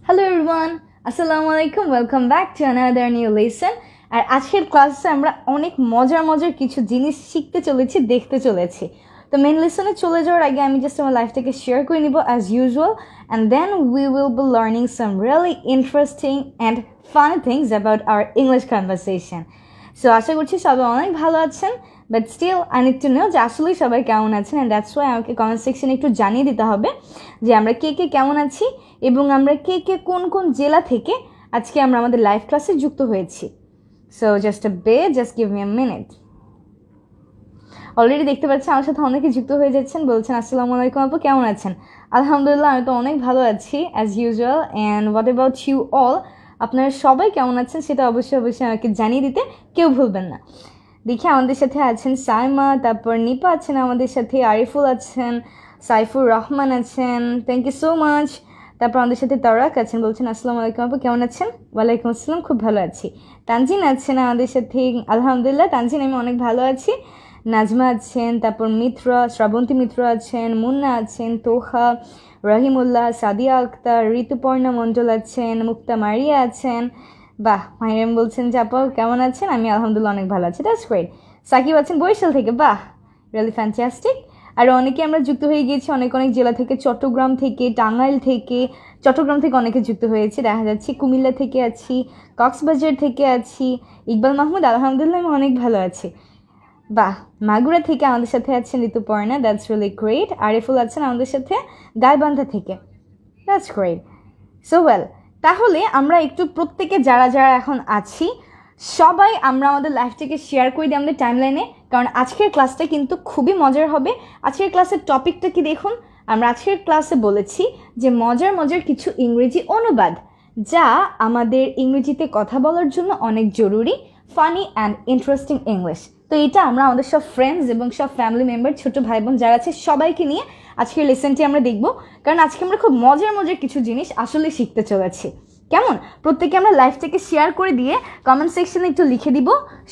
Hello everyone, Assalamu alaikum. Welcome back to another new lesson. আর আজকের ক্লাসে আমরা অনেক মজার কিছু জিনিস শিখতে চলেছি, দেখতে চলেছি। তো মেইন লেসনে চলে যাওয়ার আগে আমি জাস্ট আমার লাইফ থেকে শেয়ার করে নিব as usual, and then we will be learning some really interesting and fun things about our English conversation. So আশা করছি সবাই অনেক ভালো আছেন, but still I need to know যে আসলে সবাই কেমন আছেন, and that's why আমাকে কমেন্ট সেকশনে একটু জানিয়ে দিতে হবে যে আমরা কে কেমন আছি এবং আমরা কে কোন জেলা থেকে আজকে আমরা আমাদের লাইভ ক্লাসে যুক্ত হয়েছি। So just a bit, just give me a minute. Already দেখতে পাচ্ছি আমার সাথে অনেকে যুক্ত হয়ে যাচ্ছেন, বলছেন আসসালামু আলাইকুম আপু, কেমন আছেন? আলহামদুলিল্লাহ, আমি তো অনেক ভালো আছি as usual. And what about you all? আপনারা সবাই কেমন আছেন সেটা অবশ্যই আমাকে জানিয়ে দিতে কেউ ভুলবেন না। দেখি আমাদের সাথে আছেন সাইমা, তারপর নিপা আছেন আমাদের সাথে, আরিফুল আছেন, সাইফুর রহমান আছেন, থ্যাংক ইউ সো মাচ। তারপর আমাদের সাথে তারাক আছেন, বলছেন আসসালামু আলাইকুম আপু, কেমন আছেন? ওয়ালাইকুম আসসালাম, খুব ভালো আছি। তানজিন আছেন আমাদের সাথে, আলহামদুলিল্লাহ তানজিন আমি অনেক ভালো আছি। নাজমা আছেন, তারপর মিত্র, শ্রাবন্তী মিত্র আছেন, মুন্না আছেন, তোহা, রহিমুল্লাহ, সাদিয়া আক্তার, ঋতুপর্ণা মণ্ডল আছেন, মুক্তা মারিয়া আছেন। বাহ, মাহিরাম বলছেন যে আপু কেমন আছেন? আমি আলহামদুলিল্লাহ অনেক ভালো আছি, দ্যাটস গ্রেট। সাকিব আছেন বরিশাল থেকে, বাহ রিয়েলি ফ্যান্টাস্টিক। আর অনেকে আমরা যুক্ত হয়ে গিয়েছি অনেক জেলা থেকে, চট্টগ্রাম থেকে, টাঙ্গাইল থেকে, চট্টগ্রাম থেকে অনেকে যুক্ত হয়েছে দেখা যাচ্ছে, কুমিল্লা থেকে আছি, কক্সবাজার থেকে আছি, ইকবাল মাহমুদ, আলহামদুলিল্লাহ আমি অনেক ভালো আছি। বাহ, মাগুরা থেকে আমাদের সাথে আছেন Rituparna, that's really great. Ariful আছেন আমাদের সাথে গাইবান্ধা থেকে, দ্যাটস গ্রেট। সো ওয়েল, তাহলে আমরা একটু প্রত্যেকে যারা এখন আছি সবাই আমরা আমাদের লাইফটাকে শেয়ার করে দিই আমাদের টাইমলাইনে, কারণ আজকের ক্লাসটা কিন্তু খুবই মজার হবে। আজকের ক্লাসের টপিকটা কি দেখুন, আমরা আজকের ক্লাসে বলেছি যে মজার কিছু ইংরেজি অনুবাদ যা আমাদের ইংরেজিতে কথা বলার জন্য অনেক জরুরি, ফানি অ্যান্ড ইন্টারেস্টিং ইংলিশ। তো এটা আমরা আমাদের সব ফ্রেন্ডস এবং সব ফ্যামিলি মেম্বার, ছোটো ভাই বোন যারা আছে সবাইকে নিয়ে আজকের লেসনটি আমরা দেখব, কারণ আজকে আমরা খুব মজার কিছু জিনিস আসলে শিখতে চলেছি। কেমন? প্রত্যেকে আমরা লাইফটাকে শেয়ার করে দিয়ে কমেন্ট সেকশনে একটু লিখে দিব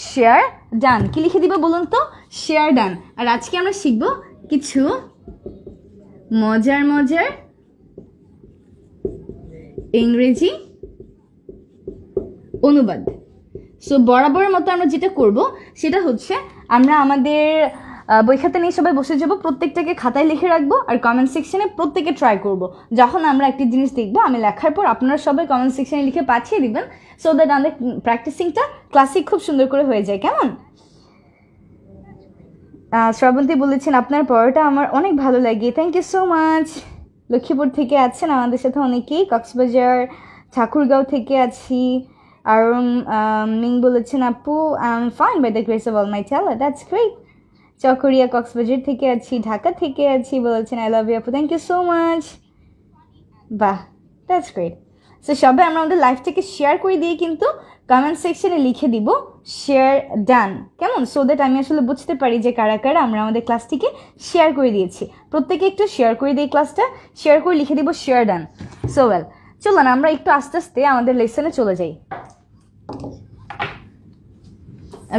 শেয়ার ডান। কি লিখে দিব বলুন তো? Share done. আর আজকে আমরা শিখব কিছু মজার ইংরেজি অনুবাদ। সো বরাবরের মতো আমরা যেটা করব সেটা হচ্ছে আমরা আমাদের বই খাতা নিয়ে সবাই বসে যাব, প্রত্যেকটাকে খাতায় লিখে রাখবো আর কমেন্ট সেকশনে প্রত্যেকে ট্রাই করব। যখন আমরা একটি জিনিস দেখবো আমি লেখার পর আপনারা সবাই কমেন্ট সেকশনে লিখে পাঠিয়ে দিবেন, সো দ্যাট আমাদের প্র্যাকটিসিংটা ক্লাসিক খুব সুন্দর করে হয়ে যায়। কেমন? শ্রাবন্তী বলেছেন আপনার পড়াটা আমার অনেক ভালো লাগে, thank you so much. Lakshmipur থেকে আছেন আমাদের সাথে অনেকেই, কক্সবাজার, ঠাকুরগাঁও থেকে আছি। আর মিং বলেছেন আপু I am fine by the grace of almighty Allah, that's great. Chakaria Cox's Bazar থেকে আছি, ঢাকা থেকে আছি, বলেছেন আই লাভ ইউ আপু, থ্যাংক ইউ সো মাচ। বাহ, দ্যাটস গ্রেট। সো সবাই আমরা আমাদের লাইফটাকে শেয়ার করে দিয়ে কিন্তু কমেন্ট সেকশনে লিখে দিব শেয়ার ডান, কেমন? সো দ্যাট আমি আসলে বুঝতে পারি যে কারা আমরা আমাদের ক্লাসটিকে শেয়ার করে দিয়েছি। প্রত্যেকে একটু শেয়ার করে দিই, ক্লাসটা শেয়ার করে লিখে দিব শেয়ার ডান। সো ওয়েল, চলুন আমরা একটু আস্তে আস্তে আমাদের লেসনে চলে যাই।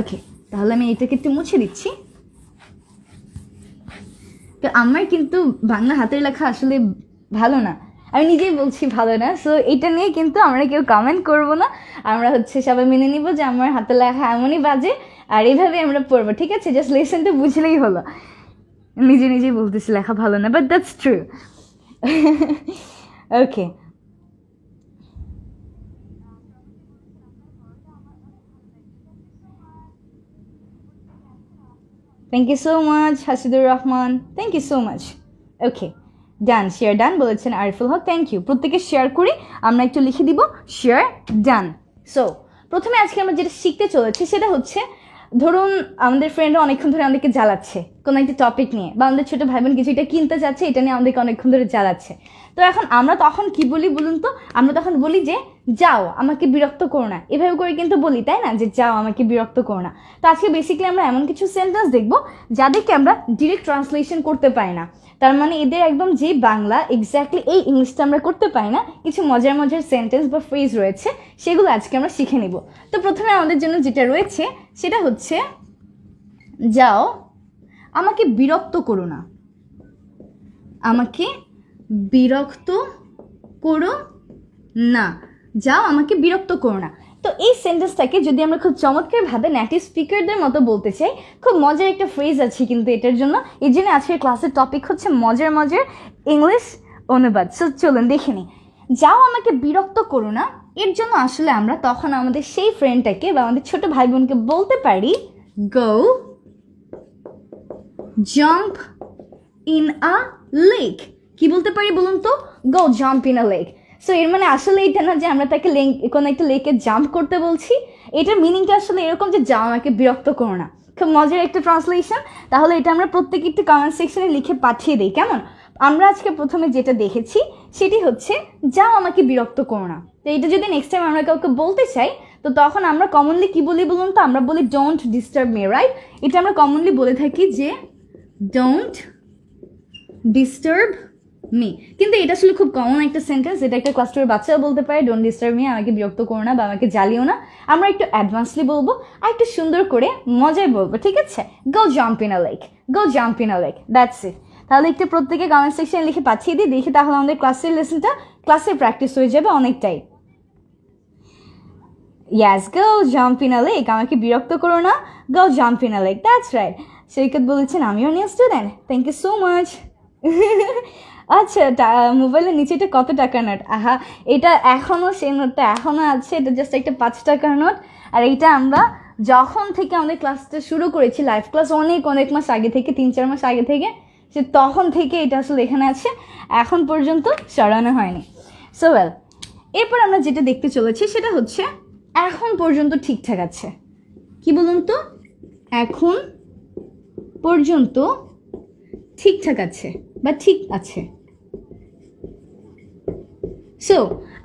ওকে, তাহলে আমি এটাকে একটু মুছে দিচ্ছি। তো আমার কিন্তু বাংলা হাতের লেখা আসলে ভালো না, আমি নিজেই বলছি ভালো না। সো এটা নিয়ে কিন্তু আমরা কেউ কমেন্ট করব না, আমরা সবাই মেনে নিব যে আমার হাতের লেখা এমনই বাজে, আর এইভাবে আমরা পড়বো, ঠিক আছে? জাস্ট লেসনটা বুঝলেই হলো। নিজেই বলতেছি লেখা ভালো না, but that's true. Okay, thank you so much Hasidur Rahman, thank you so much. Okay done, share done বলেছেন আরিফুল হক, থ্যাংক ইউ। প্রত্যেকে শেয়ার করি, আমরা একটু লিখে দিব শেয়ার ডান। সো প্রথমে আজকে আমরা যেটা শিখতে চলেছি সেটা হচ্ছে, ধরুন আমাদের ফ্রেন্ডরা অনেকক্ষণ ধরে আমাদেরকে জ্বালাচ্ছে কোনো একটা টপিক নিয়ে, বা আমাদের ছোটো ভাই বোন কিছু এটা কিনতে চাচ্ছে, এটা নিয়ে আমাদেরকে অনেকক্ষণ ধরে জ্বালাচ্ছে। তো এখন আমরা তখন কি বলি বলুন তো? আমরা তখন বলি যে যাও আমাকে বিরক্ত করো না, এভাবে করে কিন্তু বলি, তাই না? যে যাও আমাকে বিরক্ত করো না। তো আজকে বেসিক্যালি আমরা এমন কিছু সেন্টেন্স দেখবো যাদেরকে আমরা ডিরেক্ট ট্রান্সলেশন করতে পারি না, তার মানে এদের একদম যে বাংলা এক্স্যাক্টলি এই ইংলিশটা আমরা করতে পারি না, কিছু মজার সেন্টেন্স বা ফ্রেজ রয়েছে, সেগুলো আজকে আমরা শিখে নিব। তো প্রথমে আমাদের জন্য যেটা রয়েছে সেটা হচ্ছে, যাও আমাকে বিরক্ত করো না, আমাকে বিরক্ত করো না, যাও আমাকে বিরক্ত করো না। তো এই সেন্টেন্সটাকে যদি আমরা খুব চমৎকারভাবে নেটিভ স্পিকারদের মতো বলতে চাই, খুব মজার একটা ফ্রেজ আছে কিন্তু এটার জন্য। এই জন্য আজকের ক্লাসের টপিক হচ্ছে মজার মজার ইংলিশ অনুবাদ। সো চলুন দেখে নিই। যাও আমাকে বিরক্ত করো না, এর জন্য আসলে আমরা তখন আমাদের সেই ফ্রেন্ডটাকে বা আমাদের ছোট ভাই বোনকে বলতে পারি go jump in a lake. কি বলতে পারি বলুন তো? Go jump in a lake. So এর মানে আসলে এটা না যে আমরা তাকে কোনো একটা লেকে জাম্প করতে বলছি, এটার মিনিংটা আসলে এরকম যে যাও আমাকে বিরক্ত করো না। খুব মজার একটা ট্রান্সলেশন। তাহলে এটা আমরা প্রত্যেকে একটু কমেন্ট সেকশনে লিখে পাঠিয়ে দিই, কেমন? আমরা আজকে প্রথমে যেটা দেখেছি সেটি হচ্ছে যাও আমাকে বিরক্ত করো না। তো এটা যদি নেক্সট টাইম আমরা কাউকে বলতে চাই তো তখন আমরা কমনলি কি বলি বলুন তো? আমরা বলি ডোন্ট ডিস্টার্ব মি, রাইট? এটা আমরা কমনলি বলে থাকি যে ডোন্ট ডিস্টার্ব মি। কিন্তু এটা আসলে খুব কমন একটা সেন্টেন্স, এটা একটা ক্লাস 2 এর বাচ্চাও বলতে পারে ডোন্ট ডিস্টার্ব মি, আমাকে বিরক্ত করো না বা আমাকে জ্বালিও না। আমরা একটু অ্যাডভান্সলি বলবো আর একটু সুন্দর করে মজায় বলবো, ঠিক আছে? Go jump in a lake, go jump in a lake, that's it. তাহলে একটু প্রত্যেকে কমেন্ট সেকশনে লিখে পাঠিয়ে দিই, দেখি তাহলে আমাদের ক্লাসের লেসনটা ক্লাসে প্র্যাকটিস হয়ে যাবে অনেকটাই। Yes, go jump in a lake, আমাকে বিরক্ত করো না, go jump in a lake, that's right. Saikat বলেছেন আমিও new student, thank you so much. আচ্ছা, মোবাইলের নিচে এটা কত টাকার নোট? আহা, এটা এখনও সেই নোটটা এখনও আছে, এটা জাস্ট একটা 5 টাকার নোট। আর এইটা আমরা যখন থেকে আমাদের ক্লাসটা শুরু করেছি, লাইভ ক্লাস অনেক মাস আগে থেকে, 3-4 মাস আগে থেকে, সে তখন থেকে এটা আসলে এখানে আছে, এখন পর্যন্ত সরানো হয়নি। সো ওয়েল, এরপর আমরা যেটা দেখতে চলেছি সেটা হচ্ছে এখন পর্যন্ত ঠিকঠাক আছে। কি বলুন তো? এখন পর্যন্ত ঠিকঠাক আছে বা ঠিক আছে। সো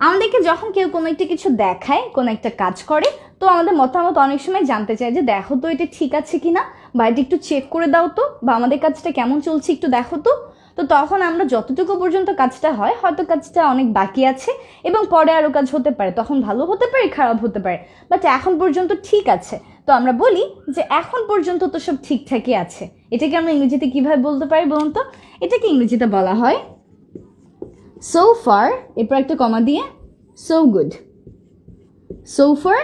আমাদেরকে যখন কেউ কোনো একটা কিছু দেখায়, কোনো একটা কাজ করে, তো আমাদের মতামত অনেক সময় জানতে চায় যে দেখো তো এটা ঠিক আছে কিনা, বা এটা একটু চেক করে দাও তো, বা আমাদের কাজটা কেমন চলছে একটু দেখো তো। তো তখন আমরা যতটুকু পর্যন্ত কাজটা হয়, হয়তো কাজটা অনেক বাকি আছে এবং পরে আরও কাজ হতে পারে, তখন ভালো হতে পারে খারাপ হতে পারে, বাট এখন পর্যন্ত ঠিক আছে। তো আমরা বলি যে এখন পর্যন্ত তো সব ঠিকঠাকই আছে। এটাকে আমরা ইংরেজিতে কিভাবে বলতে পারি বলুন তো? এটাকে ইংরেজিতে বলা হয় so far, এরপর একটা কমা দিয়ে so good, so far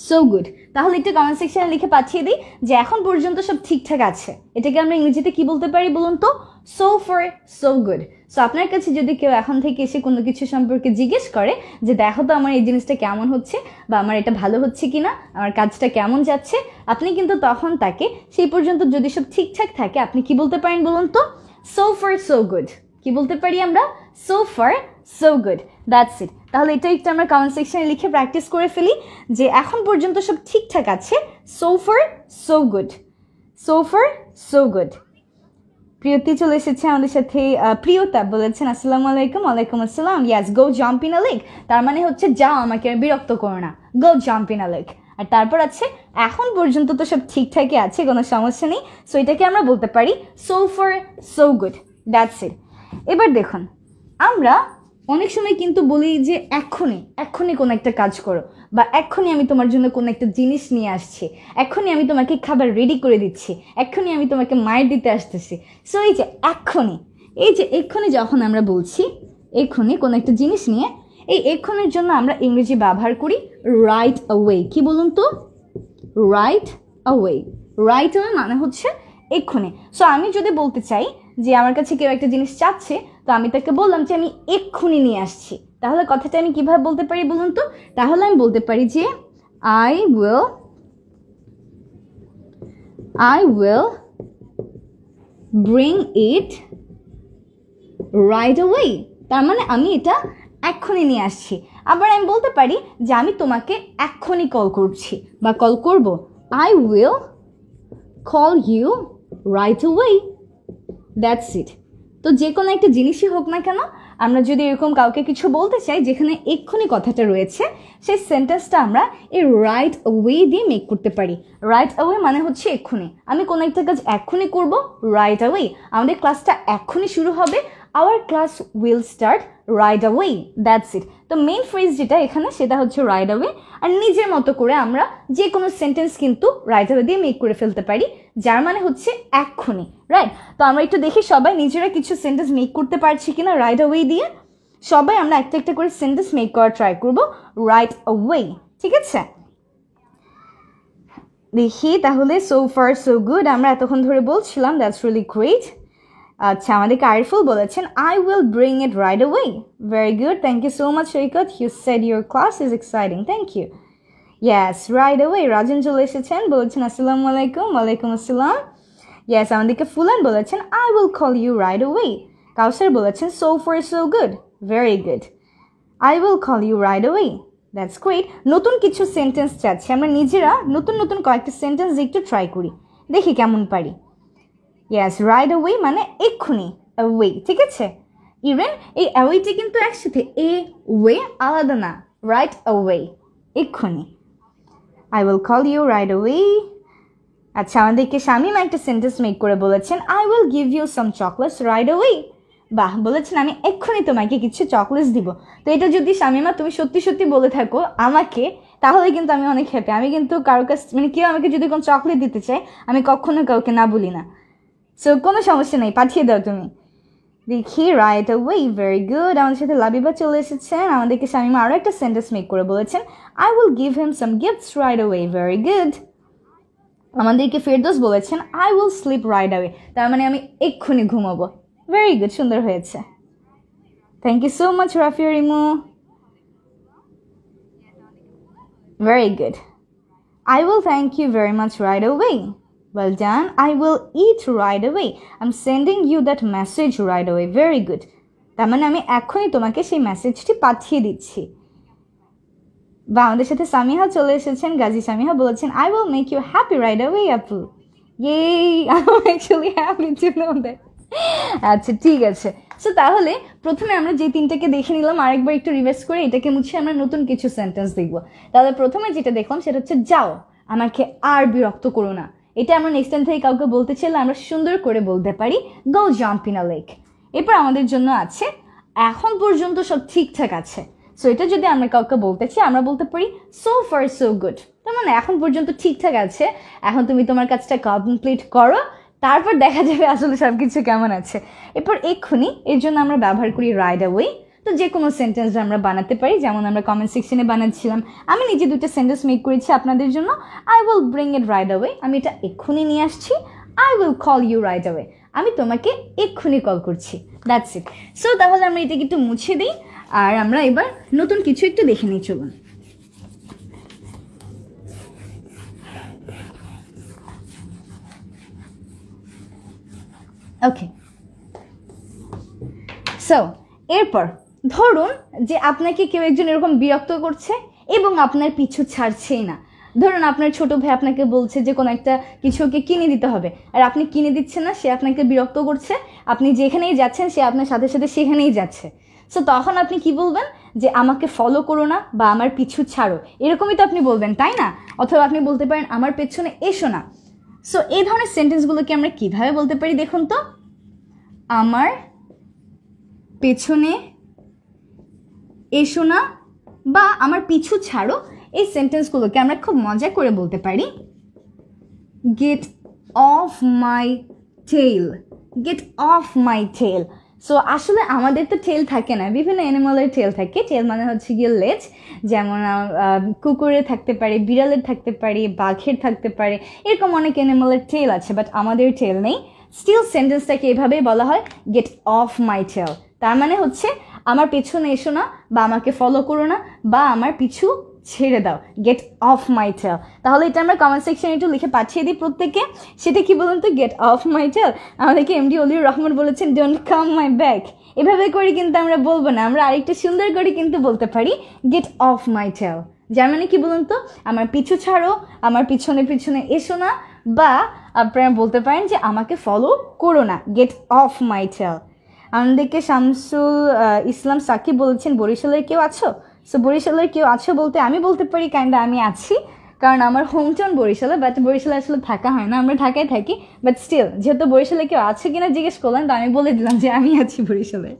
so good। তাহলে একটা কমেন্ট সেকশনে লিখে পাঠিয়ে দিই যে এখন পর্যন্ত সব ঠিকঠাক আছে, এটাকে আমরা ইংরেজিতে কি বলতে পারি বলুন তো? so far so good। So আপনার কাছে যদি কেউ এখন থেকে এসে কোনো কিছু সম্পর্কে জিজ্ঞেস করে যে দেখো তো আমার এই জিনিসটা কেমন হচ্ছে, বা আমার এটা ভালো হচ্ছে কিনা, আমার কাজটা কেমন যাচ্ছে, আপনি কিন্তু তখন তাকে সেই পর্যন্ত যদি সব ঠিকঠাক থাকে আপনি কি বলতে পারেন বলুন তো? so far so good। কি বলতে পারি আমরা? so far so good, that's it। তাহলে এটা একটু আমরা কমেন্ট সেকশনে লিখে প্র্যাকটিস করে ফেলি যে এখন পর্যন্ত সব ঠিকঠাক আছে, so far so good, so far so good। Priyoti চলে এসেছে আমাদের সাথে। প্রিয়তা বলেছেন আসসালামু আলাইকুম। ওয়ালাইকুম আসসালাম। ইয়াস, go jump in a lake, তার মানে হচ্ছে যাও আমাকে বিরক্ত করো না, go jump in a lake. আর তারপর আছে এখন পর্যন্ত তো সব ঠিকঠাকই আছে, কোনো সমস্যা নেই, সো এটাকে আমরা বলতে পারি so far so good, that's it. এবার দেখুন, আমরা অনেক সময় কিন্তু বলি যে এক্ষুনি কোনো একটা কাজ করো, বা এক্ষুনি আমি তোমার জন্য কোনো একটা জিনিস নিয়ে আসছি, এক্ষুনি আমি তোমাকে খাবার রেডি করে দিচ্ছি, এক্ষুনি আমি তোমাকে মায়ের দিতে আসতেছি। সো এই যে এক্ষুনি যখন আমরা বলছি এক্ষুনি কোনো একটা জিনিস নিয়ে, এই এক্ষুনির জন্য আমরা ইংরেজি ব্যবহার করি রাইট অ্যাওয়ে। কি বলুন তো? Right away. রাইট অ্যাওয়ে মানে হচ্ছে এক্ষুনি। সো আমি যদি বলতে চাই যে আমার কাছে কেউ একটা জিনিস চাচ্ছে, তো আমি তাকে বললাম যে আমি এক্ষুনি নিয়ে আসছি, তাহলে কথাটা আমি কিভাবে বলতে পারি বলুন তো? তাহলে আমি বলতে পারি যে I will bring it right away। তার মানে আমি এটা এক্ষুনি নিয়ে আসছি। আবার আমি বলতে পারি যে আমি তোমাকে এক্ষুনি কল করছি বা কল করব, I will call you right away, that's it. তো যে কোনো একটা জিনিসই হোক না কেন, আমরা যদি এরকম কাউকে কিছু বলতে চাই যেখানে এক্ষুনি কথাটা রয়েছে, সেই সেন্টেন্সটা আমরা এই রাইট অ্যাওয়ে দিয়ে মেক করতে পারি। রাইট অ্যাওয়ে মানে হচ্ছে এক্ষুনি, আমি কোনো একটা কাজ এক্ষুনি করব, রাইট অ্যাওয়ে। আমাদের ক্লাসটা এক্ষুনি শুরু হবে, our class will start right away, that's it. তো মেইন ফ্রেজ যেটা এখানে সেটা হচ্ছে রাইট অ্যাওয়ে। আর নিজের মতো করে আমরা যে কোনো সেন্টেন্স কিন্তু রাইট অ্যাওয়ে দিয়ে মেক করে ফেলতে পারি, যার মানে হচ্ছে এক্ষুনি, রাইট? তো আমরা একটু দেখি সবাই নিজেরা কিছু সেন্টেন্স মেক করতে পারছি কিনা রাইট অ্যাওয়ে দিয়ে। সবাই আমরা একটা একটা করে সেন্টেন্স মেক করার ট্রাই করব রাইট অ্যাওয়ে, ঠিক আছে? দেখি তাহলে সো ফার সো গুড আমরা এতক্ষণ ধরে বলছিলাম, দ্যাটস রিয়েলি গ্রেট। আচ্ছা, আমাদেরকে আরিফুল বলেছেন I will bring it right away. Very good, thank you so much Saikat, you said your class is exciting, thank you. Yes, right away. Rajan চলে এসেছেন, বলেছেন আসসালামু আলাইকুম। ওয়ালাইকুম আসসালাম। ইয়েস, আমাদেরকে ফুলান বলেছেন I will call you right away. Kausar বলেছেন so far so good, very good. I will call you right away, that's great. নতুন কিছু সেন্টেন্স চাচ্ছি, আমরা নিজেরা নতুন নতুন কয়েকটা সেন্টেন্স একটু ট্রাই করি, দেখি কেমন পারি। ইয়েস, রাইট অ্যাওয়ে মানে এক্ষুনি, অ্যাওয়ে, ঠিক আছে? ইভেন এই অ্যাওয়েটা কিন্তু একসাথে, এ ওয়ে আলাদা না, রাইট অ্যাওয়ে, এক্ষুনি। I will call you right away. আচ্ছা, আমাদেরকে শামিমা একটা সেন্টেন্স মেক করে বলেছেন I will give you some chocolates right away. বাহ, বলেছেন আমি এক্ষুনি তোমাকে কিছু চকলেটস দিব। তো এটা যদি শামিমা তুমি সত্যি সত্যি বলে থাকো আমাকে, তাহলে কিন্তু আমি অনেক হ্যাপি। আমি কিন্তু কারো কাছ মানে কেউ আমাকে যদি কোনো চকলেট দিতে চায়, আমি কখনো কাউকে না বলি না। সো কোনো সমস্যা নেই, পাঠিয়ে দাও তুমি। দেখি, রাইট অ্যাওয়ে, ভেরি গুড। আমাদের সাথে লাবিবা চলে এসেছেন, আমাদেরকে শামিমা আরও একটা সেন্টেন্স মেক করে বলেছেন I will give him some gifts right away, very good. আমাদেরকে ফেরদৌস বলেছেন I will sleep right away, তার মানে আমি এক্ষুনি ঘুমাবো, ভেরি গুড, সুন্দর হয়েছে। Thank you so much Rafia Rimu, very good. I will thank you very much right away, well done. I will eat right away. I'm sending you that message right away, very good. তার মানে আমি এখনই তোমাকে সেই মেসেজটি পাঠিয়ে দিচ্ছি। বা আমাদের সাথে সামিহা চলে এসেছেন, গাজী সামিহা বলেছেন I will make you happy right away আপু। Yay, I'm actually happy to know that. আচ্ছা, ঠিক আছে। সো তাহলে প্রথমে আমরা যে তিনটাকে দেখে নিলাম, আরেকবার একটু রিভাইজ করে এটাকে মুছে আমরা নতুন কিছু সেন্টেন্স দেখব। তাহলে প্রথমে যেটা দেখলাম সেটা হচ্ছে যাও, আমাকে আর বিরক্ত করো না। এটা আমরা নেক্সট টাইম থেকে কাউকে বলতে চাইলে আমরা সুন্দর করে বলতে পারি go jump in a lake. এরপর আমাদের জন্য আছে এখন পর্যন্ত সব ঠিকঠাক আছে। সো এটা যদি আমরা কাউকে বলতে চাই আমরা বলতে পারি সো ফার সো গুড, তার মানে এখন পর্যন্ত ঠিকঠাক আছে, এখন তুমি তোমার কাজটা কমপ্লিট করো, তারপর দেখা যাবে আসলে সব কিছু কেমন আছে। এরপর এক্ষুনি, এর জন্য আমরা ব্যবহার করি রাইট অ্যাওয়ে। তো যে কোনো সেন্টেন্স আমরা বানাতে পারি, যেমন আমরা কমেন্ট সেকশনে বানাচ্ছিলাম, আমি নিজে দুটো সেন্টেন্স মেক করেছি আপনাদের জন্য। I will bring it right away, আমি এটা এক্ষুনি নিয়ে আসছি। I will call you right away, আমি তোমাকে এক্ষুনি কল করছি, দ্যাটস ইট। সো তাহলে আমরা এটাকে একটু মুছে দিই, আর আমরা এবার নতুন কিছু একটু দেখে নিই, চলুন। ওকে, সো এরপর ধরুন যে আপনাকে কেউ একজন এরকম বিরক্ত করছে এবং আপনার পিছু ছাড়ছেই না। ধরুন আপনার ছোট ভাই আপনাকে বলছে যে কোনো একটা কিছু ওকে কিনে দিতে হবে, আর আপনি কিনে দিচ্ছেন না, সে আপনাকে বিরক্ত করছে, আপনি যেখানেই যাচ্ছেন সে আপনার সাথে সাথে সেখানেই যাচ্ছে। সো তখন আপনি কি বলবেন, যে আমাকে ফলো করো না বা আমার পিছু ছাড়ো, এরকমই তো আপনি বলবেন, তাই না? অথবা আপনি বলতে পারেন আমার পেছনে এসো না। সো এই ধরনের সেন্টেন্সগুলোকে আমরা কিভাবে বলতে পারি দেখুন তো। আমার পেছনে এসো না বা আমার পিছু ছাড়ো, এই সেন্টেন্সগুলোকে আমরা খুব মজা করে বলতে পারি get off my tail, get off my tail. So আসলে আমাদের তো টেল থাকে না, বিভিন্ন অ্যানিমালের টেল থাকে। টেল মানে হচ্ছে গিয়ে লেজ, যেমন কুকুরের থাকতে পারে, বিড়ালের থাকতে পারে, বাঘের থাকতে পারে, এরকম অনেক অ্যানিমালের টেল আছে, বাট আমাদের টেল নেই। স্টিল সেন্টেন্সটাকে এভাবেই বলা হয় গেট অফ মাই টেল, তার মানে হচ্ছে আমার পেছনে এসো না বা আমাকে ফলো করো না বা আমার পিছু ছেড়ে দাও, গেট অফ মাই টেল। তাহলে এটা আমরা কমেন্ট সেকশনে একটু লিখে পাঠিয়ে দিই প্রত্যেককে, সেটা কি বলুন তো, গেট অফ মাই টেল। আমাদেরকে এমডি অলিউর রহমান বলেছেন ডোন্ট কাম মাই ব্যাক। এভাবে করে কিন্তু আমরা বলবো না, আমরা আরেকটু সুন্দর করে কিন্তু বলতে পারি গেট অফ মাই টেল। যার মানে কি বলুন তো, আমার পিছু ছাড়ো, আমার পিছনে পিছনে এসো না, বা আপনারা বলতে পারেন যে আমাকে ফলো করো না, গেট অফ মাই টেল। আমাদেরকে শামসুল ইসলাম সাকিব বলেছেন বরিশালের কেউ আছো। সো বরিশালের কেউ আছো বলতে আমি বলতে পারি কাইন্ডা আমি আছি, কারণ আমার হোম টাউন বরিশালে, বাট বরিশালে আসলে থাকা হয় না, আমরা ঢাকায় থাকি। বাট স্টিল যেহেতু বরিশালে কেউ আছে কিনা জিজ্ঞেস করলেন, তো আমি বলে দিলাম যে আমি আছি বরিশালে।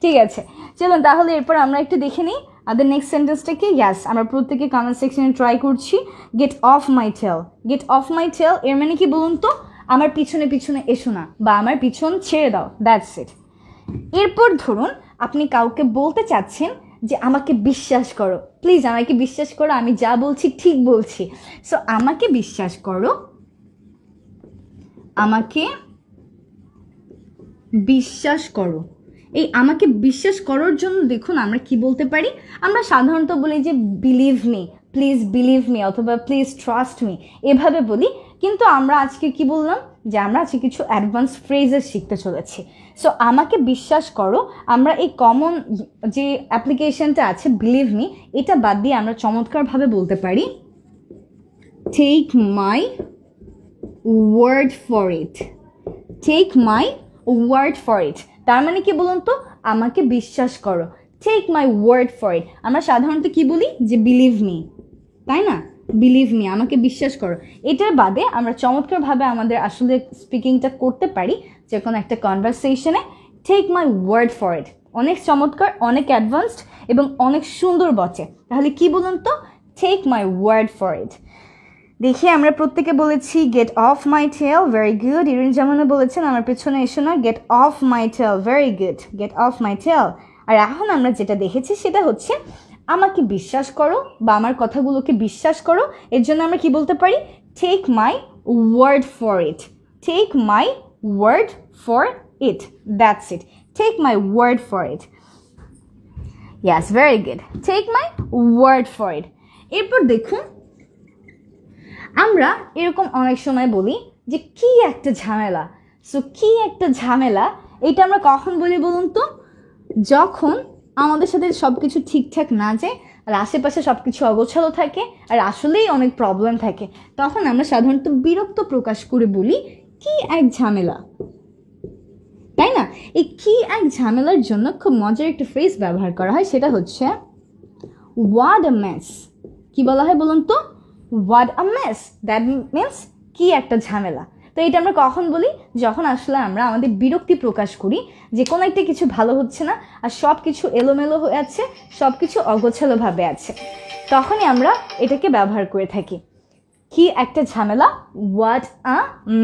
ঠিক আছে, চলুন তাহলে এরপর আমরা একটু দেখে নিই আমাদের নেক্সট সেন্টেন্সটাকে। ইয়াস, আমরা প্রত্যেকে কমেন্ট সেকশনে ট্রাই করছি get off my tail. Get off my tail এর মানে কি বলুন তো, আমার পিছনে পিছনে এসো না বা আমার পিছন ছেড়ে দাও, দ্যাটস ইট। এরপর ধরুন আপনি কাউকে বলতে চাচ্ছেন যে আমাকে বিশ্বাস করো, প্লিজ আমাকে বিশ্বাস করো, আমি যা বলছি ঠিক বলছি। সো আমাকে বিশ্বাস করো, আমাকে বিশ্বাস করো। এই আমাকে বিশ্বাস করার জন্য দেখুন আমরা কি বলতে পারি, আমরা সাধারণত বলি যে believe me, please believe me, অথবা প্লিজ ট্রাস্ট মি, এভাবে বলি। কিন্তু আমরা আজকে কি বললাম, যে আমরা আজকে কিছু অ্যাডভান্স ফ্রেজেস শিখতে চলেছি। সো আমাকে বিশ্বাস করো, আমরা এই কমন যে অ্যাপ্লিকেশনটা আছে বিলিভ মি, এটা বাদ দিয়ে আমরা চমৎকারভাবে বলতে পারি take my word for it, take my word for it. তার মানে কি বলুন তো, আমাকে বিশ্বাস করো, take my word for it. আমরা সাধারণত কি বলি, যে বিলিভ মি, তাই না, বিলিভ মি, আমাকে বিশ্বাস করো। এটার বাদে আমরা চমৎকারভাবে আমাদের আসলে স্পিকিংটা করতে পারি যে কোনো একটা কনভারসেশনে, take my word for it. অনেক চমৎকার, অনেক অ্যাডভান্সড এবং অনেক সুন্দর বচে। তাহলে কি বলুন তো, take my word for it. দেখি আমরা প্রত্যেকে বলেছি get off my tail, very good. Irin জামানে বলেছেন আমার পেছনে এসো না, get off my tail, very good, get off my tail. আর এখন আমরা যেটা দেখেছি সেটা হচ্ছে আমাকে বিশ্বাস করো বা আমার কথাগুলোকে বিশ্বাস করো, এর জন্য আমরা কি বলতে পারি, take my word for it, take my word for it, that's it, take my word for it. Yes, very good, take my word for it. এরপর দেখুন আমরা এরকম অনেক সময় বলি যে কি একটা ঝামেলা। সো কি একটা ঝামেলা, এটা আমরা কখন বলি বলুন তো, যখন আমাদের সাথে সব কিছু ঠিকঠাক না যায় আর আশেপাশে সব কিছু অগোছালো থাকে আর আসলেই অনেক প্রবলেম থাকে, তখন আমরা সাধারণত বিরক্ত প্রকাশ করে বলি কি এক ঝামেলা, তাই না? এই কি এক ঝামেলার জন্য খুব মজার একটা ফ্রেজ ব্যবহার করা হয়, সেটা হচ্ছে হোয়াট আ মেস। কি বলা হয় বলুন তো, what a mace, that means কি একটা ঝামেলা। তো এটা আমরা কখন বলি, যখন আসলে আমরা আমাদের বিরক্তি প্রকাশ করি যে কোনো একটা কিছু ভালো হচ্ছে না আর সব কিছু এলোমেলো হয়ে আছে, সব কিছু অগোছালোভাবে আছে, তখনই আমরা এটাকে ব্যবহার করে থাকি, কি একটা ঝামেলা, হোয়াট আ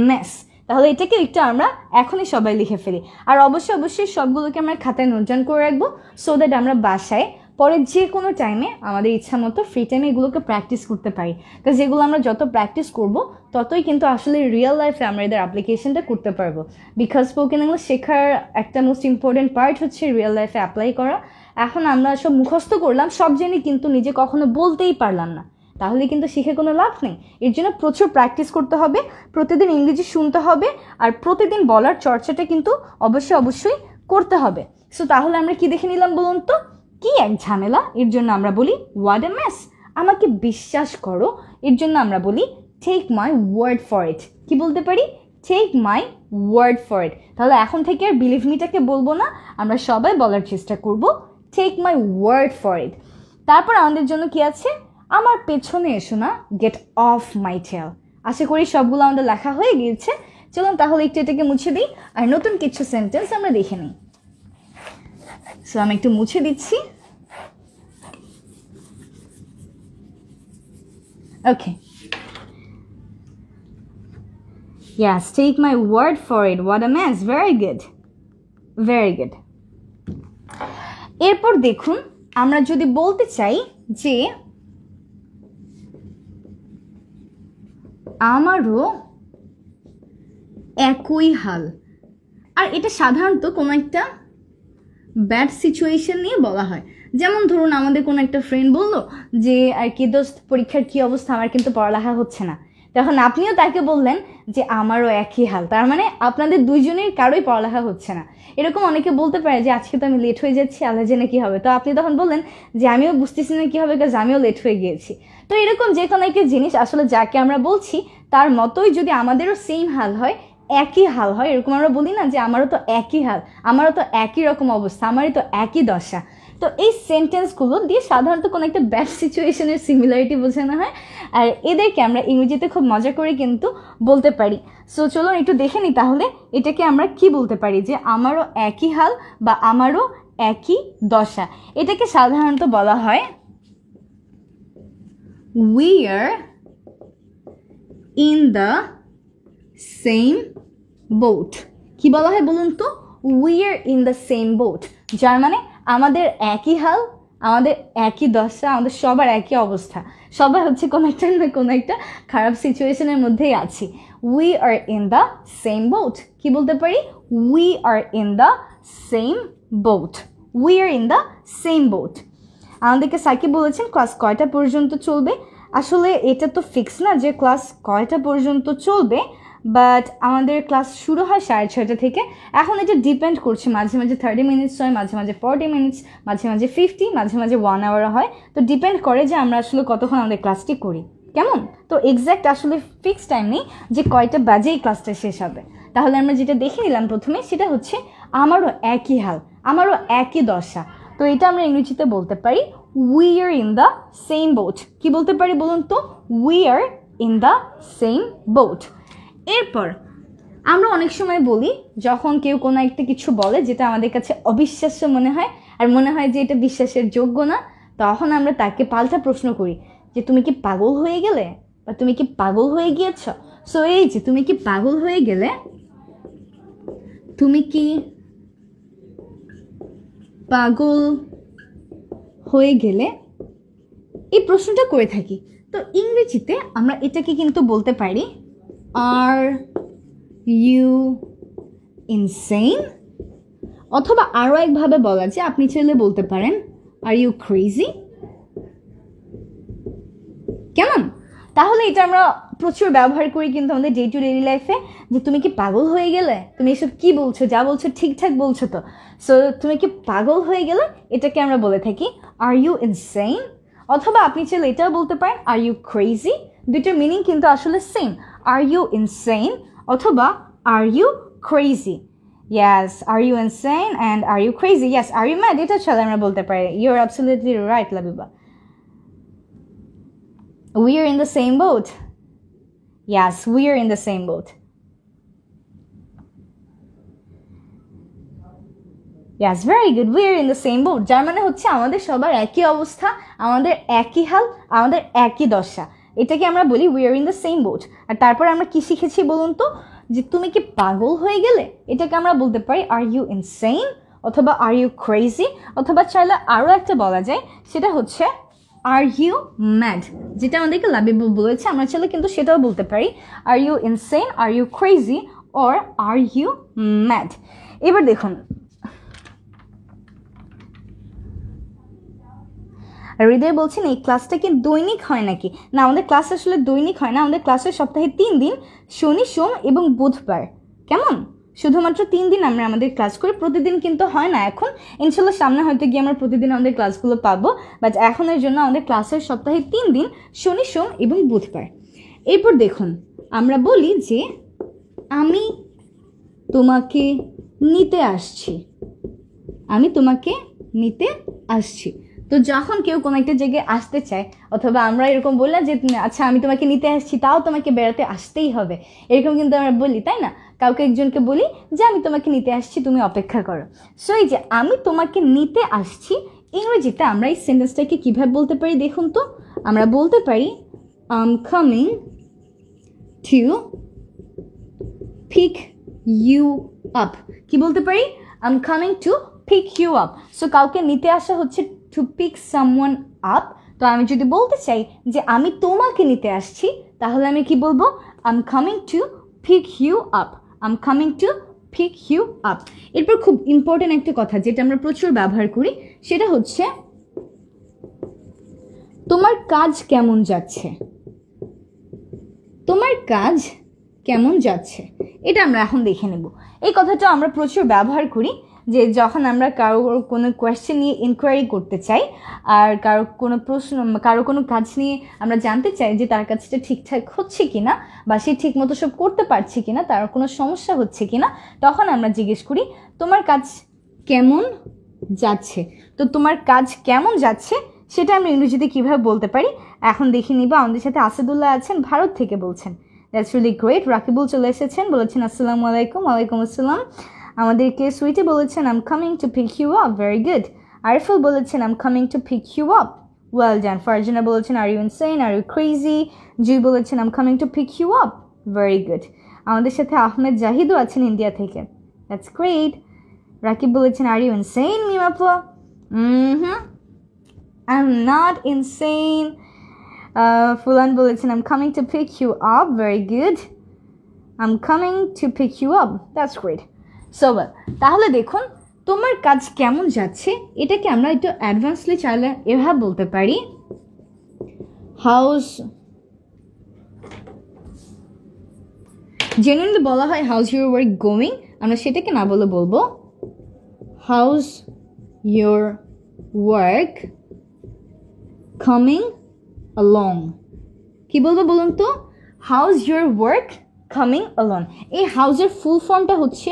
মেস। তাহলে এটাকে একটু আমরা এখনই সবাই লিখে ফেলি, আর অবশ্যই সবগুলোকে আমরা খাতায় নোট ডাউন করে রাখবো, সো দ্যাট আমরা বাসায় পরে যে কোনো টাইমে আমাদের ইচ্ছা মতো ফ্রি টাইমে এগুলোকে প্র্যাকটিস করতে পারি। তো যেগুলো আমরা যত প্র্যাকটিস করব ততই কিন্তু আসলে রিয়েল লাইফে আমরা এদের অ্যাপ্লিকেশনটা করতে পারবো। বিকজ স্পোকেন ইংলিশ শেখার একটা মোস্ট ইম্পর্টেন্ট পার্ট হচ্ছে রিয়েল লাইফে অ্যাপ্লাই করা। এখন আমরা সব মুখস্থ করলাম, সব জেনে কিন্তু নিজে কখনো বলতেই পারলাম না, তাহলে কিন্তু শিখে কোনো লাভ নেই। এর জন্য প্রচুর প্র্যাকটিস করতে হবে, প্রতিদিন ইংরেজি শুনতে হবে, আর প্রতিদিন বলার চর্চাটা কিন্তু অবশ্যই করতে হবে। সো তাহলে আমরা কি দেখে নিলাম বলুন তো, কি এক ঝামেলা, এর জন্য আমরা বলি হোয়াট আ মেস। আমাকে বিশ্বাস করো, এর জন্য আমরা বলি take my word for it. কি বলতে পারি, take my word for it. তাহলে এখন থেকে আর বিলিভ মিটাকে বলবো না, আমরা সবাই বলার চেষ্টা করব take my word for it. তারপর আমাদের জন্য কি আছে, আমার পেছনে এসো না, গেট অফ মাই টেল। আশা করি সবগুলো আমাদের লেখা হয়ে গিয়েছে। চলুন তাহলে একটু এটাকে মুছে দিই আর নতুন কিছু সেন্টেন্স আমরা দেখে নিই। সো আমি একটু মুছে দিচ্ছি। ওকে, yes, take my word for it, what a mess, very good, very good. এরপর দেখুন আমরা যদি বলতে চাই যে আমারও একই হাল, আর এটা সাধারণত কোনো একটা ব্যাড সিচুয়েশন নিয়ে বলা হয়। যেমন ধরুন আমাদের কোনো একটা ফ্রেন্ড বললো যে আর কি দোস্ত পরীক্ষার কী অবস্থা, আমার কিন্তু পড়ালেখা হচ্ছে না। তখন আপনিও তাকে বললেন যে আমারও একই হাল, তার মানে আপনাদের দুইজনের কারোই পড়ালেখা হচ্ছে না। এরকম অনেকে বলতে পারে যে আজকে তো আমি লেট হয়ে যাচ্ছি, আল্লাহ জেনে কী হবে। তো আপনি তখন বললেন যে আমিও বুঝতেছি না কী হবে, কাজ আমিও লেট হয়ে গিয়েছি। তো এরকম যে কোনো একটা জিনিস আসলে যাকে আমরা বলছি তার মতোই যদি আমাদেরও সেম হাল হয়, একই হাল হয়, এরকম আমরা বলি না যে আমারও তো একই হাল, আমারও তো একই রকম অবস্থা, আমারই তো একই দশা। তো এই সেন্টেন্সগুলো দিয়ে সাধারণত কোনো একটা ব্যাড সিচুয়েশনের সিমিলারিটি বোঝানো হয়, আর এদেরকে আমরা ইংরেজিতে খুব মজা করে কিন্তু বলতে পারি। সো চলুন একটু দেখে নিই তাহলে এটাকে আমরা কি বলতে পারি, যে আমারও একই হাল বা আমারও একই দশা। এটাকে সাধারণত বলা হয় we are in the same boat. কি বলা হয় বলুন তো, we are in the same boat, যার মানে আমাদের একই হাল, আমাদের একই দশা, আমাদের সবার একই অবস্থা, সবাই হচ্ছে কোনো একটা না কোনো একটা খারাপ সিচুয়েশনের মধ্যেই আছি। We are in the same boat, কি বলতে পারি? We are in the same boat, we are in the same boat. আমাদেরকে সাকিব বলেছেন ক্লাস কয়টা পর্যন্ত চলবে। আসলে এটা তো ফিক্স না যে ক্লাস কয়টা পর্যন্ত চলবে, বাট আমাদের ক্লাস শুরু হয় 6:30 থেকে। এখন এটা ডিপেন্ড করছে, মাঝে মাঝে 30 মিনিটস হয়, মাঝে মাঝে 40 মিনিটস, মাঝে মাঝে 50, মাঝে মাঝে 1 আওয়ার হয়। তো ডিপেন্ড করে যে আমরা আসলে কতক্ষণ আমাদের ক্লাসটি করি, কেমন? তো এক্স্যাক্ট আসলে ফিক্স টাইম নেই যে কয়টা বাজে এই ক্লাসটা শেষ হবে। তাহলে আমরা যেটা দেখে নিলাম প্রথমে, সেটা হচ্ছে আমারও একই হাল, আমারও একই দশা। তো এটা আমরা ইংরেজিতে বলতে পারি we are in the same boat. কি বলতে পারি বলুন তো? We are in the same boat. এরপর আমরা অনেক সময় বলি, যখন কেউ কোনো একটা কিছু বলে যেটা আমাদের কাছে অবিশ্বাস্য মনে হয় আর মনে হয় যে এটা বিশ্বাসের যোগ্য না, তখন আমরা তাকে পাল্টা প্রশ্ন করি যে তুমি কি পাগল হয়ে গেলে, বা তুমি কি পাগল হয়ে গিয়েছ। সো এই যে তুমি কি পাগল হয়ে গেলে, তুমি কি পাগল হয়ে গেলে, এই প্রশ্নটা করে থাকি। তো ইংরেজিতে আমরা এটাকে কিন্তু বলতে পারি আর ইউ ইনসেইন, অথবা আরও একভাবে বলা যায়, আপনি চাইলে বলতে পারেন আর ইউ ক্রেজি, কেমন? তাহলে এটা আমরা প্রচুর ব্যবহার করি কিন্তু আমাদের ডে টু ডেইলি লাইফে, যে তুমি কি পাগল হয়ে গেলে, তুমি এসব কি বলছো, যা বলছো ঠিকঠাক বলছো তো। সো তুমি কি পাগল হয়ে গেলে, এটাকে আমরা বলে থাকি আর ইউ ইনসেইন। অথবা আপনি চাইলে এটাও বলতে পারেন আর ইউ ক্রেজি। দুইটার মিনিং কিন্তু আসলে সেম, আর ইউ ইনসেইন অথবা are you crazy. Yes, are you insane and are you crazy? Yes, are you mad? এটা চলে আমরা বলতে পারি। You're absolutely right, Labiba. We are in the same boat. Yes, we are in the same boat. Yes, very good. We are in the same boat. যার মানে হচ্ছে আমাদের সবার একই অবস্থা, আমাদের একই হাল, আমাদের একই দশা। এটাকে আমরা বলি we are in the same boat. আর তারপর আমরা কি শিখেছি বলুন তো? যে তুমি কি পাগল হয়ে গেলে, এটাকে আমরা বলতে পারি আর ইউ ইনসেইন অথবা আর ইউ ক্রেজি, অথবা চাইলে আরও একটা বলা যায়, সেটা হচ্ছে আর ইউ ম্যাড, যেটা আমাদেরকে লাবিব বলেছে। আমরা চাইলে কিন্তু সেটাও বলতে পারি are you insane, are you crazy, or are you mad. এবার দেখুন, হৃদয় বলছেন এই ক্লাসটা কি দৈনিক হয় নাকি? না, আমাদের ক্লাস আসলে দৈনিক হয় না, আমাদের ক্লাসের সপ্তাহে 3 দিন, শনি, সোম এবং বুধবার। কেমন? শুধুমাত্র 3 দিন আমরা আমাদের ক্লাস করি, প্রতিদিন কিন্তু হয় না। এখন ইনশাল্লাহ সামনে হয়তো গিয়ে আমরা প্রতিদিন আমাদের ক্লাসগুলো পাবো, বাট এখনের জন্য আমাদের ক্লাসের সপ্তাহে 3 দিন, শনি, সোম এবং বুধবার। এরপর দেখুন, আমরা বলি যে আমি তোমাকে নিতে আসছি, আমি তোমাকে নিতে আসছি। তো যখন কেউ কোনো একটা জায়গায় আসতে চায়, অথবা আমরা এরকম বললাম যে আচ্ছা আমি তোমাকে নিতে আসছি, তাও তোমাকে বেড়াতে আসতেই হবে, এরকম কিন্তু আমরা বলি, তাই না? কাউকে একজনকে বলি যে আমি তোমাকে নিতে আসছি, তুমি অপেক্ষা করো। সো এই যে আমি তোমাকে নিতে আসছি, ইংরেজিতে আমরা এই সেন্টেন্সটাকে কীভাবে বলতে পারি দেখুন তো? আমরা বলতে পারি I am coming to pick you up. কি বলতে পারি? I am coming to pick you up. So কাউকে নিতে আসা হচ্ছে টু পিক সামওয়ান আপ। তো আমি যদি বলতে চাই যে আমি তোমাকে নিতে আসছি, তাহলে আমি কি বলবো? I am coming to pick you up, I am coming to pick you up. এরপর খুব ইম্পর্টেন্ট একটা কথা যেটা আমরা প্রচুর ব্যবহার করি, সেটা হচ্ছে তোমার কাজ কেমন যাচ্ছে। তোমার কাজ কেমন যাচ্ছে, এটা আমরা এখন দেখে নেব। এই কথাটা আমরা প্রচুর ব্যবহার করি, যে যখন আমরা কারো কোনো কোয়েশ্চেন নিয়ে ইনকোয়ারি করতে চাই, আর কারো কোনো প্রশ্ন, কারো কোনো কাজ নিয়ে আমরা জানতে চাই যে তার কাজটা ঠিকঠাক হচ্ছে কিনা, বা সে ঠিক মতো সব করতে পারছে কিনা, তার কোনো সমস্যা হচ্ছে কিনা, তখন আমরা জিজ্ঞেস করি তোমার কাজ কেমন যাচ্ছে। তো তোমার কাজ কেমন যাচ্ছে সেটা আমরা ইংরেজিতে কীভাবে বলতে পারি এখন দেখে নিব। আমাদের সাথে আসাদুল্লাহ আছেন, ভারত থেকে বলছেন। That's really great. রাকিবুল চলে এসেছেন, বলেছেন আসসালামু আলাইকুম। ওয়ালাইকুম আসসালাম। আমাদেরকে সুইটি বলেছেন I am coming to pick you up, very good. Ariful বলেছেন I am coming to pick you up, well done. Farzana বলেছেন are you insane, are you crazy. Jui বলেছেন I am coming to pick you up, very good. আমাদের সাথে আহমেদ জাহিদও আছেন India থেকে, that's great. Rakib বলেছেন are you insane মিমাপা? I'm not insane. Fulan বলেছেন I'm coming to pick you up. Very good. I'm coming to pick you up. That's great. So well, তাহলে দেখুন তোমার কাজ কেমন যাচ্ছে এটাকে আমরা একটু অ্যাডভান্সলি চাইলে এভাবে বলতে পারি হাউস, জেনারেলি বলা হয় হাউস ইউর ওয়ার্ক গোয়িং, আমরা সেটাকে না বলে বলবো house your work coming along. কি বলবো বলুন তো? House your work coming along. এই হাউসের ফুল ফর্মটা হচ্ছে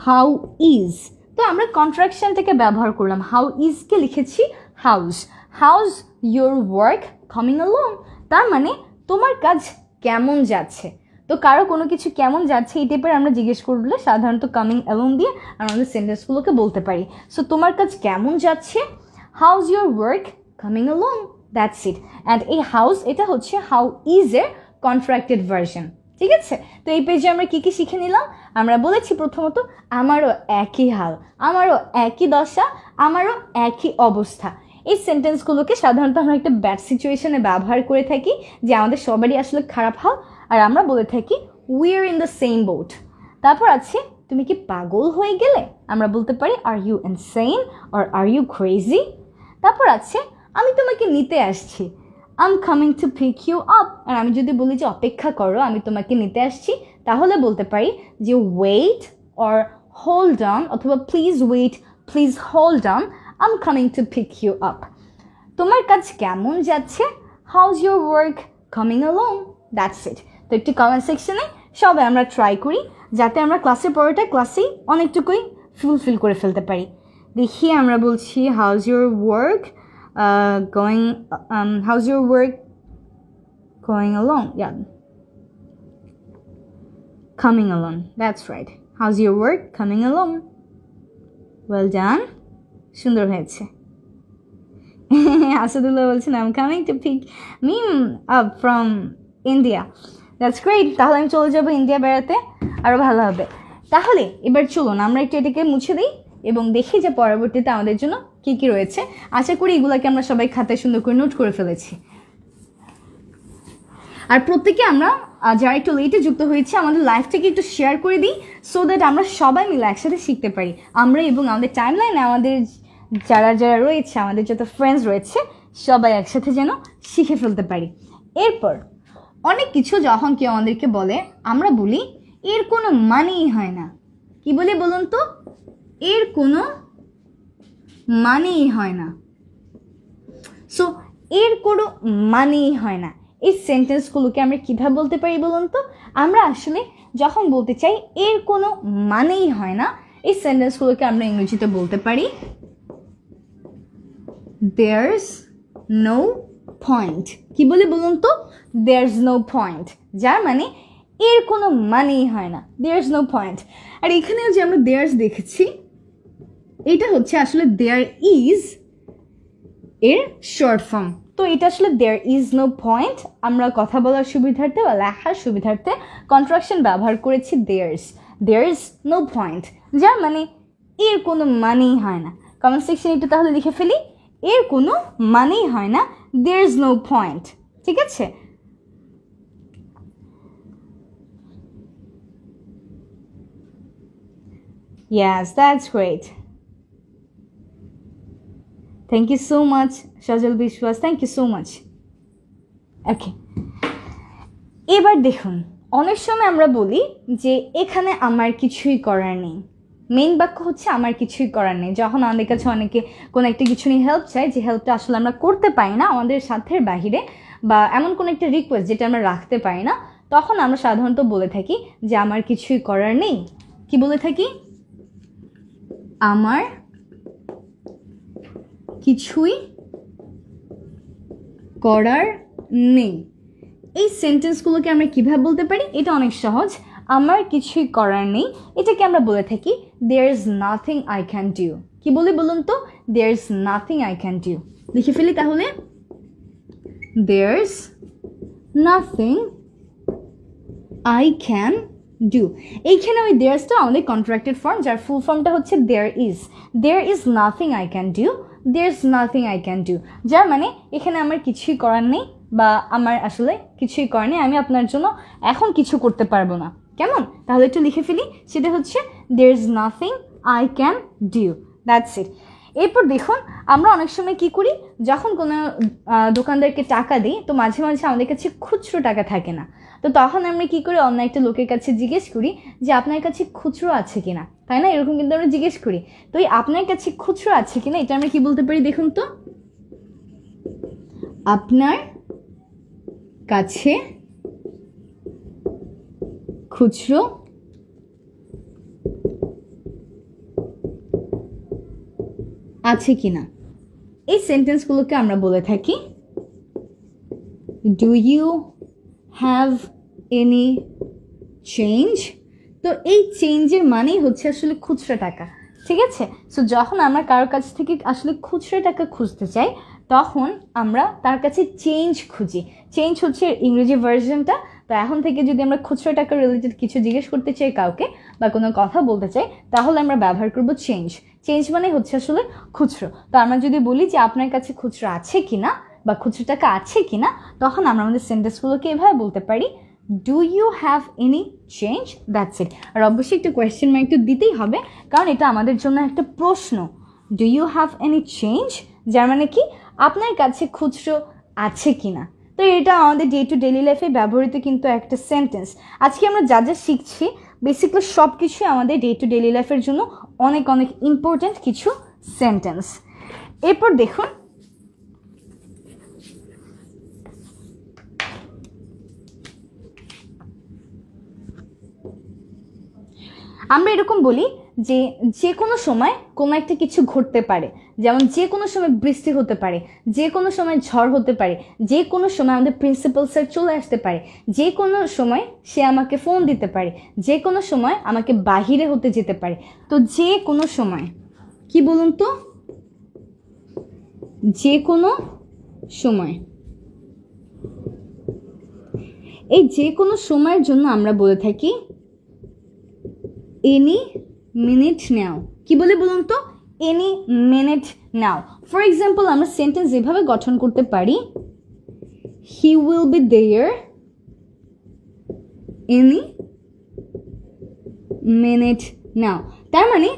হাউ ইজ, তো আমরা কন্ট্রাকশন থেকে ব্যবহার করলাম, হাউ ইজকে লিখেছি house, house your work coming along, তার মানে তোমার কাজ কেমন যাচ্ছে। তো কারো কোনো কিছু কেমন যাচ্ছে এই টাইপের আমরা জিজ্ঞেস করলে সাধারণত কামিং along দিয়ে আমাদের সেন্টেন্সগুলোকে বলতে পারি। সো তোমার কাজ কেমন যাচ্ছে, house your work coming along, that's it. And এই হাউস এটা হচ্ছে হাউ ইজের কন্ট্রাক্টেড ভার্সন, ঠিক আছে? তো এই পেজে আমরা কী কী শিখে নিলাম? আমরা বলেছি প্রথমত আমারও একই হাল, আমারও একই দশা, আমারও একই অবস্থা। এই সেন্টেন্সগুলোকে সাধারণত আমরা একটা ব্যাড সিচুয়েশনে ব্যবহার করে থাকি যে আমাদের সবারই আসলে খারাপ হাল, আর আমরা বলে থাকি we are in the same boat. তারপর আছে তুমি কি পাগল হয়ে গেলে, আমরা বলতে পারি are you insane or are you crazy. তারপর আছে আমি তোমাকে নিতে আসছি, I'm coming to pick you up, আর আমি যদি বলি যে অপেক্ষা করো আমি তোমাকে নিতে আসছি তাহলে বলতে পারি যে ওয়েট অর হোল্ড অন, অথবা please wait, please hold on, I'm coming to pick you up. তোমার কাজ কেমন যাচ্ছে, house your work coming along, that's it. তো একটু কমেন্ট সেকশনে সবাই আমরা ট্রাই করি যাতে আমরা ক্লাসের পরেটা ক্লাসেই অনেকটুকুই ফুলফিল করে ফেলতে পারি। দেখি আমরা বলছি house your work how's your work going along? Yeah, coming along, that's right. How's your work coming along? Well done, সুন্দর হয়েছে। আসাদুল্লাহ বলছেন I'm coming to pick me up from India. That's great. তাহলে আমি চলে যাবো ইন্ডিয়া বেড়াতে, আরও ভালো হবে। তাহলে এবার চলুন আমরা একটু এটাকে মুছে দিই এবং দেখি যে পরবর্তীতে আমাদের জন্য কী কী রয়েছে। আশা করি এগুলোকে আমরা সবাই খাতায় সুন্দর করে নোট করে ফেলেছি। আর প্রত্যেকে আমরা যারা একটু লেটে যুক্ত হয়েছি আমাদের লাইফটাকে একটু শেয়ার করে দিই, সো দ্যাট আমরা সবাই মিলে একসাথে শিখতে পারি। আমরা এবং আমাদের টাইম লাইনে আমাদের যারা যারা রয়েছে, আমাদের যত ফ্রেন্ডস রয়েছে সবাই একসাথে যেন শিখে ফেলতে পারি। এরপর অনেক কিছু যখন কেউ আমাদেরকে বলে আমরা বলি এর কোনো মানেই হয় না। কি বলি বলুন তো? এর কোনো মানেই হয় না। সো এর কোনো মানেই হয় না, এই সেন্টেন্সগুলোকে আমরা কীভাবে বলতে পারি বলুন তো? আমরা আসলে যখন বলতে চাই এর কোনো মানেই হয় না, এই সেন্টেন্সগুলোকে আমরা ইংরেজিতে বলতে পারি there's no point. কি বলি বলুন তো? there's no point, যার মানে এর কোনো মানেই হয় না, there's no point। আর এখানেও যে আমরা there's দেখেছি এটা হচ্ছে আসলে there is এর শর্ট ফর্ম। তো এটা আসলে there is no point, আমরা কথা বলার সুবিধার্থে বা লেখার সুবিধার্থে কন্ট্রাকশন ব্যবহার করেছি there's no point, যার মানে এর কোনো মানেই হয় না। কমেন্ট সেকশনে একটু তাহলে লিখে ফেলি এর কোনো মানেই হয় না, there's no point, ঠিক আছে? Yes, that's great. Thank you so much, Shajal Bishwas. Thank you so much. Okay. এবার দেখুন অনেক সময় আমরা বলি যে এখানে আমার কিছুই করার নেই। মেইন বাক্য হচ্ছে আমার কিছুই করার নেই। যখন আমাদের কাছে অনেকে কোনো একটা কিছু নিয়ে হেল্প চাই, যে হেল্পটা আসলে আমরা করতে পারি না আমাদের সাধ্যের বাহিরে, বা এমন কোনো একটা রিকোয়েস্ট যেটা আমরা রাখতে পারি না, তখন আমরা সাধারণত বলে থাকি যে আমার কিছুই করার নেই। কি বলে থাকি? আমার কিছুই করার নেই। এই সেন্টেন্সগুলোকে আমরা কিভাবে বলতে পারি? এটা অনেক সহজ। আমার কিছুই করার নেই এটাকে আমরা বলে থাকি there is nothing I can do. কি বলি বলুন তো? there is nothing I can do। লিখে ফেলি তাহলে there's nothing I can do. এইখানে ওই দেয়ারসটা আমাদের কন্ট্রাক্টেড ফর্ম, যার ফুল ফর্মটা হচ্ছে there is nothing I can do, there is nothing I can do, যার মানে এখানে আমার কিছুই করার নেই বা আমার আসলে কিছুই করার নেই, আমি আপনার জন্য এখন কিছু করতে পারবো না। কেমন? তাহলে একটু লিখে ফেলি, সেটা হচ্ছে there is nothing I can do, that's it. এরপর দেখুন আমরা অনেক সময় কি করি, যখন কোনো দোকানদারকে টাকা দিই তো মাঝে মাঝে আমাদের কাছে খুচরো টাকা থাকে না, তো তখন আমরা কি করি, অন্য একটা লোকের কাছে জিজ্ঞেস করি যে আপনার কাছে খুচরো আছে কিনা, তাই না? এরকম কিন্তু আমরা জিজ্ঞেস করি। তো এই আপনার কাছে খুচরো আছে কিনা এটা আমরা কি বলতে পারি দেখুন তো, আপনার কাছে খুচরো আছে কিনা, এই সেন্টেন্সগুলোকে আমরা বলে থাকি do you have any change. তো এই চেঞ্জের মানেই হচ্ছে আসলে খুচরা টাকা, ঠিক আছে? সো যখন আমরা কারোর কাছ থেকে আসলে খুচরা টাকা খুঁজতে চাই তখন আমরা তার কাছে চেঞ্জ খুঁজি। চেঞ্জ হচ্ছে ইংরেজি ভার্সনটা। তো এখন থেকে যদি আমরা খুচরা টাকা রিলেটেড কিছু জিজ্ঞেস করতে চাই কাউকে বা কোনো কথা বলতে চাই তাহলে আমরা ব্যবহার করব চেঞ্জ। চেঞ্জ মানে হচ্ছে আসলে খুচরো। তো আমরা যদি বলি যে আপনার কাছে খুচরো আছে কিনা বা খুচরো টাকা আছে কিনা, তখন আমরা আমাদের সেন্টেন্সগুলোকে এভাবে বলতে পারি do you have any change, that's it. আর অবশ্যই একটা কোয়েশ্চেন মার্ক তো দিতেই হবে, কারণ এটা আমাদের জন্য একটা প্রশ্ন। Do you have any change, যার মানে কি আপনার কাছে খুচরো আছে কিনা। তো এটা আমাদের ডে টু ডেইলি লাইফে ব্যবহৃত কিন্তু একটা সেন্টেন্স। আজকে আমরা যা যা শিখছি বেসিক্যালি সব কিছুই আমাদের ডে টু ডেইলি লাইফের জন্য অনেক অনেক ইম্পর্ট্যান্ট কিছু সেন্টেন্স। এরপর দেখুন আমরা এরকম বলি যে যে কোনো সময় কোনো একটা কিছু ঘটতে পারে, যেমন যে কোনো সময় বৃষ্টি হতে পারে, যে কোনো সময় ঝড় হতে পারে, যে কোনো সময় আমাদের প্রিন্সিপাল স্যার চলে আসতে পারে, যে কোনো সময় সে আমাকে ফোন দিতে পারে, যে কোনো সময় আমাকে বাহিরে হতে যেতে পারে। তো যে কোনো সময় কি বলুন তো, যে কোনো সময়, এই যে কোনো সময়ের জন্য আমরা বলে থাকি এনি মিনিট নাও। কি বলে বলুন তো, any minute now. For example আমরা সেন্টেন্স এভাবে গঠন করতে পারি he will be there any minute now. তার মানে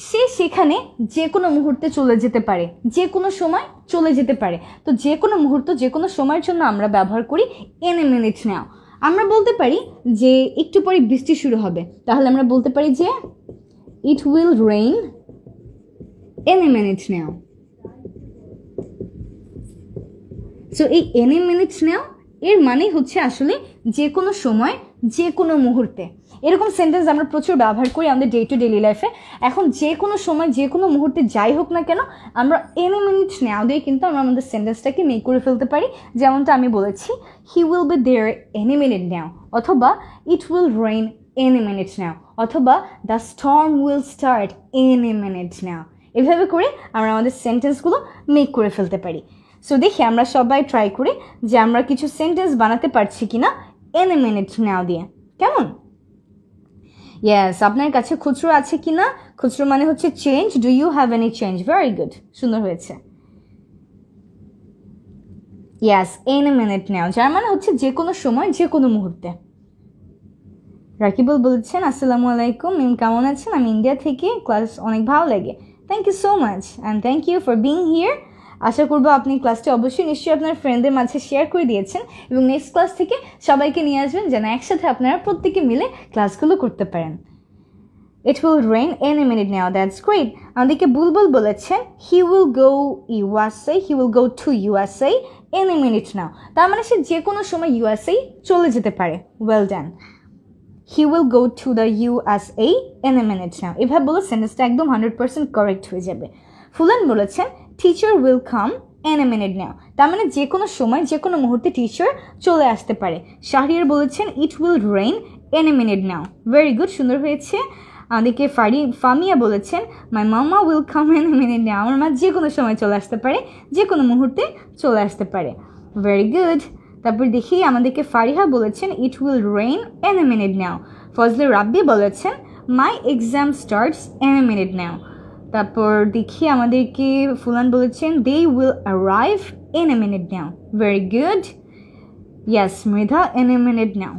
সে সেখানে যে কোনো মুহূর্তে চলে যেতে পারে, যে কোনো সময় চলে যেতে পারে। তো যে কোনো মুহূর্ত যে কোনো সময়ের জন্য আমরা ব্যবহার করি এনি মিনিট নাও। আমরা বলতে পারি যে একটু পরে বৃষ্টি শুরু হবে, তাহলে আমরা বলতে পারি যে ইট will rain any minute now. So এই এনি মিনিট নাও এর মানে হচ্ছে আসলে যে কোনো সময় যে কোনো মুহূর্তে। এরকম সেন্টেন্স আমরা প্রচুর ব্যবহার করি আমাদের ডে টু ডেইলি লাইফে। এখন যে কোনো সময় যে কোনো মুহূর্তে যাই হোক না কেন আমরা এনি মিনিট নাও দিয়ে কিন্তু আমরা আমাদের সেন্টেন্সটাকে মেক করে ফেলতে পারি। যেমনটা আমি বলেছি he will be there any minute now, অথবা it will rain any minute now, অথবা the storm will start any minute now. এভাবে করে আমরা আমাদের সেন্টেন্সগুলো মেক করে ফেলতে পারি। সো দেখি আমরা সবাই ট্রাই করি যে আমরা কিছু সেন্টেন্স বানাতে পারছি কিনা এনি মিনিট নাও দিয়ে। কেমন? ইয়েস, আপনার কাছে খুচরো আছে কিনা, খুচরো মানে হচ্ছে change. Do you have any change, very good, সুন্দর হয়েছে। ইয়েস, এনি মিনিট নাও যার মানে হচ্ছে যে কোনো সময় যে কোনো মুহূর্তে। রাকিবুল বলছেন আসসালামু আলাইকুম মিম, কেমন আছেন? আমি ইন্ডিয়া থেকে, ক্লাস অনেক ভালো লাগে। Thank you so much and thank you for being here. আশা করবো আপনি ক্লাসটি অবশ্যই নিশ্চয়ই আপনার ফ্রেন্ডদের মাঝে শেয়ার করে দিয়েছেন এবং নেক্সট ক্লাস থেকে সবাইকে নিয়ে আসবেন যেন একসাথে আপনারা প্রত্যেকে মিলে ক্লাসগুলো করতে পারেন। It will rain any minute now, that's great. আমাদেরকে বুলবুল বলেছেন he will go USA, he will go to USA any minute now. তার মানে সে যে কোনো সময় ইউএসএ চলে যেতে পারে। Well done. He will go to the USA any minute now. এভাবে বলে সেন্টেন্সটা একদম 100% কারেক্ট হয়ে যাবে। ফুলান বলেছেন teacher will come any minute now. তার মানে যে কোনো সময় যে কোনো মুহূর্তে টিচার চলে আসতে পারে। শাহরিয়ার বলেছেন it will rain any minute now, very good, সুন্দর হয়েছে। আমাদেরকে ফামিয়া বলেছেন মাই মামা উইল কাম এনি মিনিট নাও। আমার মা যে কোনো সময় চলে আসতে পারে, যে কোনো মুহূর্তে চলে আসতে পারে, ভেরি গুড। তারপর দেখি আমাদেরকে ফারিহা বলেছেন it will rain any minute now. Fazle Rabbi বলেছেন my exam starts in a minute now. তারপর দেখি আমাদেরকে ফুলান বলেছেন they will arrive in a minute now. Very good. Yas Mridha in a minute now.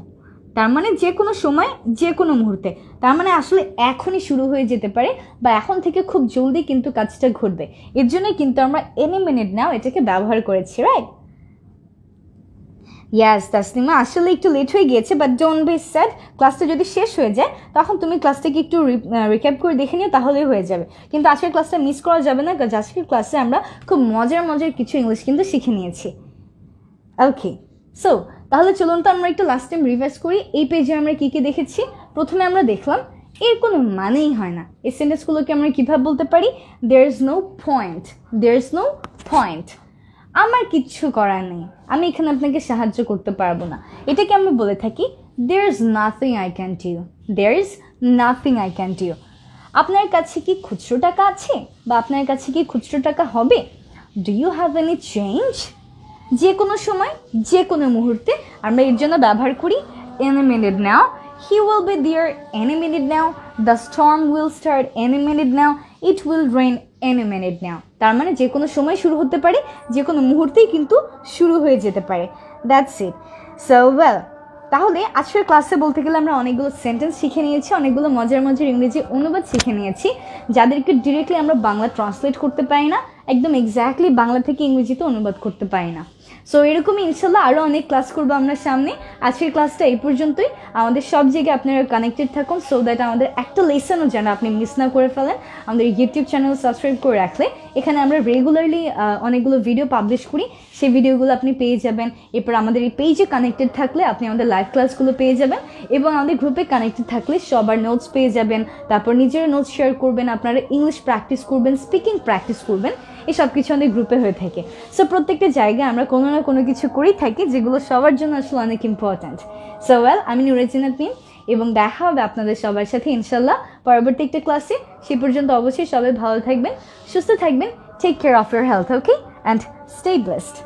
তার মানে যে কোনো সময় যে কোনো মুহূর্তে, তার মানে আসলে এখনই শুরু হয়ে যেতে পারে বা এখন থেকে খুব জলদি কিন্তু কাজটা ঘটবে। এর জন্যই কিন্তু আমরা in a minute now এটাকে ব্যবহার করেছি, রাইট? ইয়াস তাসলিমা, আসলে একটু লেট হয়ে গিয়েছে, বাট ডোন্ট বি স্যাড। ক্লাসটা যদি শেষ হয়ে যায় তখন তুমি ক্লাসটাকে একটু রিক্যাপ করে দেখে নিও, তাহলেই হয়ে যাবে। কিন্তু আজকের ক্লাসটা মিস করা যাবে না, কারণ আজকের ক্লাসে আমরা খুব মজার মজার কিছু ইংলিশ কিন্তু শিখে নিয়েছি। ওকে, সো তাহলে চলুন তো আমরা একটু লাস্ট টাইম রিভাইজ করি। এই পেজে আমরা কী কী দেখেছি? প্রথমে আমরা দেখলাম এর কোনো মানেই হয় না। এই সেন্টেন্সগুলোকে আমরা কীভাবে বলতে পারি? There is no point, there is no point. আমার কিচ্ছু করার নেই, আমি এখানে আপনাকে সাহায্য করতে পারবো না, এটাকে আমরা বলে থাকি there is nothing I can do, there is nothing I can do. আপনার কাছে কি খুচরো টাকা আছে বা আপনার কাছে কি খুচরো টাকা হবে? Do you have any change? যে কোনো সময় যে কোনো মুহূর্তে আমরা এর জন্য ব্যবহার করি in a minute now. He will be there any minute now. The storm will start any minute now. It will rain any minute now. তার মানে যে কোনো সময় শুরু হতে পারে, যে কোনো মুহূর্তেই কিন্তু শুরু হয়ে যেতে পারে। That's it. সো ওয়েল, তাহলে আজকের ক্লাসে বলতে গেলে আমরা অনেকগুলো সেন্টেন্স শিখে নিয়েছি, অনেকগুলো মজার মজার ইংরেজি অনুবাদ শিখে নিয়েছি, যাদেরকে ডিরেক্টলি আমরা বাংলা ট্রান্সলেট করতে পারি না, একদম এক্স্যাক্টলি বাংলা থেকে ইংরেজিতে অনুবাদ করতে পারি না। সো এরকমই ইনশাল্লাহ আরও অনেক ক্লাস করবো আমরা সামনে। আজকের ক্লাসটা এই পর্যন্তই। আমাদের সব জায়গায় আপনারা কানেক্টেড থাকুন, সো দ্যাট আমাদের একটা লেসনও যেন আপনি মিস না করে ফেলেন। আমাদের ইউটিউব চ্যানেল সাবস্ক্রাইব করে রাখলে এখানে আমরা রেগুলারলি অনেকগুলো ভিডিও পাবলিশ করি, সেই ভিডিওগুলো আপনি পেয়ে যাবেন। এরপর আমাদের এই পেজে কানেক্টেড থাকলে আপনি আমাদের লাইভ ক্লাসগুলো পেয়ে যাবেন, এবং আমাদের গ্রুপে কানেক্টেড থাকলে সবার নোটস পেয়ে যাবেন। তারপর নিজের নোটস শেয়ার করবেন, আপনারা ইংলিশ প্র্যাকটিস করবেন, স্পিকিং প্র্যাকটিস করবেন, এই সব কিছু আমাদের গ্রুপে হয়ে থাকে। সো প্রত্যেকটা জায়গায় আমরা কোনো না কোনো কিছু করেই থাকি, যেগুলো সবার জন্য আসলে অনেক ইম্পর্ট্যান্ট। সো ওয়েল, আমি নুরাজিনাত মিম, এবং দেখা হবে আপনাদের সবার সাথে ইনশাল্লাহ পরবর্তী একটা ক্লাসে। সে পর্যন্ত অবশ্যই সবাই ভালো থাকবেন, সুস্থ থাকবেন। Take care of your health, okay, and stay blessed.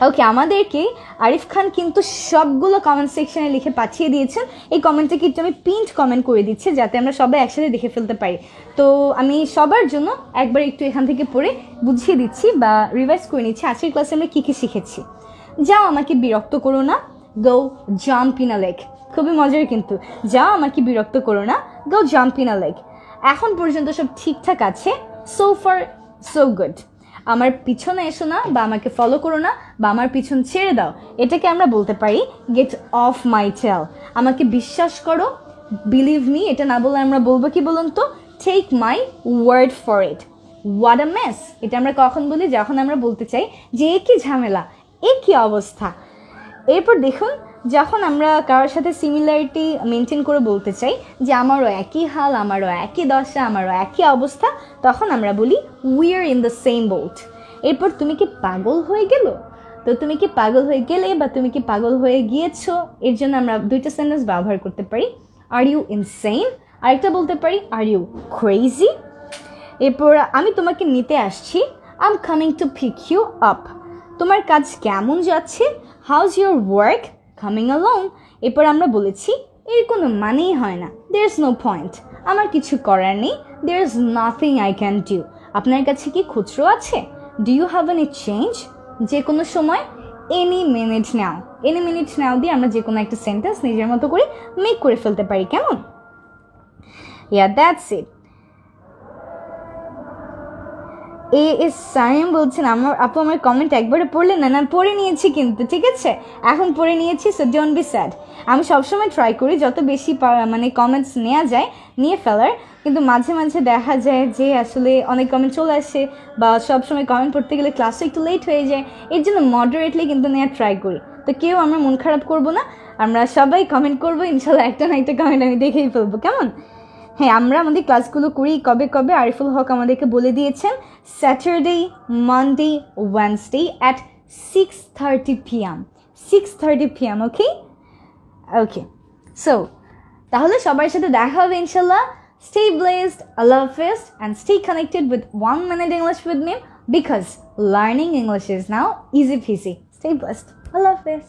Okay, আমাদেরকে আরিফ খান কিন্তু সবগুলো কমেন্ট সেকশনে লিখে পাঠিয়ে দিয়েছেন। এই কমেন্টটা কিন্তু আমি পিন্ট কমেন্ট করে দিচ্ছি, যাতে আমরা সবাই একসাথে দেখে ফেলতে পারি। তো আমি সবার জন্য একবার একটু এখান থেকে পড়ে বুঝিয়ে দিচ্ছি বা রিভাইজ করে নিচ্ছি আজকের ক্লাসে আমরা কী কী শিখেছি। যাও আমাকে বিরক্ত করো না, go jump in a lake. খুবই মজার কিন্তু, যাও আমাকে বিরক্ত করো না, go jump in a lake. এখন পর্যন্ত সব ঠিকঠাক আছে, সো ফার সো গুড। আমার পিছনে এসো না বা আমাকে ফলো করো না বা আমার পিছন ছেড়ে দাও, এটাকে আমরা বলতে পারি গেট অফ মাই টেল। আমাকে বিশ্বাস করো, বিলিভ মি, এটা না বলে আমরা বলবো কি বলুন তো? Take my word for it. What a mess, এটা আমরা কখন বলি? যখন আমরা বলতে চাই যে এ কি ঝামেলা, এ কি অবস্থা। এরপর দেখুন, যখন আমরা কারোর সাথে সিমিলারিটি মেনটেন করে বলতে চাই যে আমারও একই হাল, আমারও একই দশা, আমারও একই অবস্থা, তখন আমরা বলি we are in the same boat. এরপর তুমি কি পাগল হয়ে গেল? তো তুমি কি পাগল হয়ে গেলে বা তুমি কি পাগল হয়ে গিয়েছো, এর জন্য আমরা দুইটা সেন্টেন্স ব্যবহার করতে পারি। আর ইউ ইনসেইন, আরেকটা বলতে পারি আর ইউ ক্রেজি। এরপর আমি তোমাকে নিতে আসছি, I am coming to pick you up. তোমার কাজ কেমন যাচ্ছে, how's your work coming along. এরপর আমরা বলেছি এর কোনো মানেই হয় না, দেয়ার ইজ নো পয়েন্ট। আমার কিছু করার নেই, there is nothing I can do. আপনার কাছে কি খুচরো আছে? Do you have any change? যে কোনো সময় any minute now. Any minute now দিয়ে আমরা যে কোনো একটা সেন্টেন্স নিজের মতো করে মেক করে ফেলতে পারি, কেমন? ইয়া, দ্যাটস ইট। এস সাইম বলছেন আপু আমার কমেন্ট একবারে পড়লেন না? না, পড়ে নিয়েছি কিন্তু, ঠিক আছে, এখন পড়ে নিয়েছি, সো ডোন্ট বি স্যাড। আমি সবসময় ট্রাই করি যত বেশি মানে কমেন্টস নেওয়া যায় নিয়ে ফেলার, কিন্তু মাঝে মাঝে দেখা যায় যে আসলে অনেক কমেন্ট চলে আসে, বা সবসময় কমেন্ট পড়তে গেলে ক্লাসও একটু লেট হয়ে যায়, এর জন্য মডারেটলি কিন্তু নেওয়ার ট্রাই করি। তো কেউ আমরা মন খারাপ করবো না, আমরা সবাই কমেন্ট করবো, ইনশাল্লাহ একটা না একটা কমেন্ট আমি দেখেই ফেলবো, কেমন? হ্যাঁ, আমরা আমাদের ক্লাসগুলো করি কবে কবে আরিফুল হক আমাদেরকে বলে দিয়েছেন, Saturday, Monday, Wednesday at 6:30 PM। 6:30 PM, okay okay. So তাহলে সবার সাথে দেখা হবে ইনশাল্লাহ। Stay blessed, Allah Hafiz, and stay connected with 1 Minute English with me, because learning English is now easy peasy. Stay blessed, Allah Hafiz.